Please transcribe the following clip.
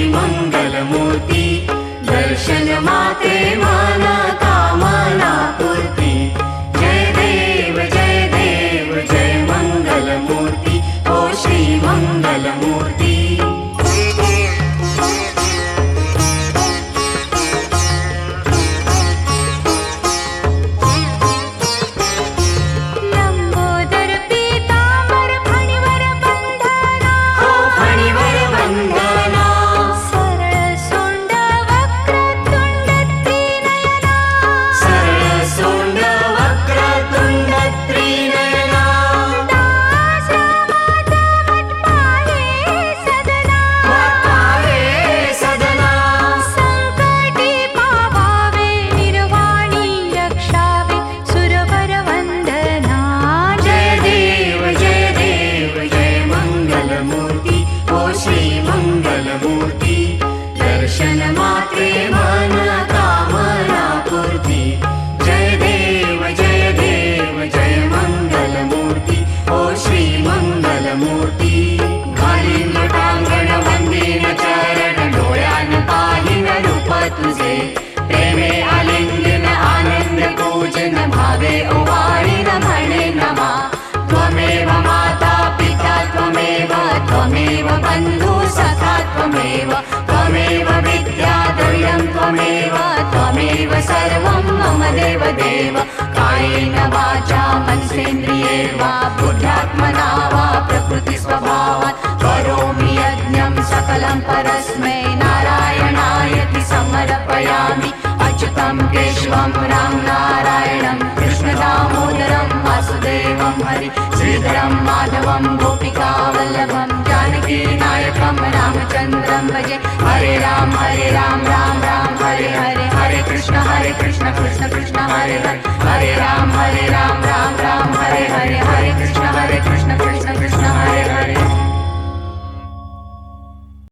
मंगलमूर्ती। दर्शन मात्रे मन कामना पूर्ती। जय देव जय मंगलमूर्ती ओ श्री मंगलमूर्ती। लंबोदर पीतांबर फणीवर बंधना, हो फणीवर बंधना। सरळ सोंड वक्रतुंड त्रिनयना, सरळ सोंड वक्रतुंड त्रिनयना। दास रामाचा वट पाहे सदना, सदना। संकटी पावावे निर्वाणी रक्षावे सुरवर वंदना। जय देव जय मंगलमूर्ती ओ श्री मंगलमूर्ती। दर्शन मात्रे मन कामना पूर्ती। जय देव जय मंगलमूर्ती ओ श्री मंगलमूर्ती। घालीन लोटांगण वंदीन चरण, डोळ्यान पाहिन रूप तुझे। प्रेमे आलिंगन आनंद पूजन, भावे ओवाळीन म्हणे नमा। त्वमेव माता पिता त्वमेव, त्वमेव बंधु सखा त्वमेव। त्वमेव विद्या द्रव्यं त्वमेव, त्वमेव सर्वं मम देव देव। कायेन वाचा मनसेन्द्रिये वा, बुद्ध्यात्मना वा प्रकृति स्वभावात् करोमि यज्ञं सकलं परस्मै नारायणायति समर्पयामि। अच्युतं केशवं राम नारायणं कृष्ण दामोदरं वासुदेवं हरि श्रीधरं माधवं गोपिका वल्लभं जानकी नायकं रामचन्द्रं भजे। हरे राम राम राम हरे हरे, हरे कृष्ण कृष्ण कृष्ण हरे हरे। हरे राम राम राम हरे हरे।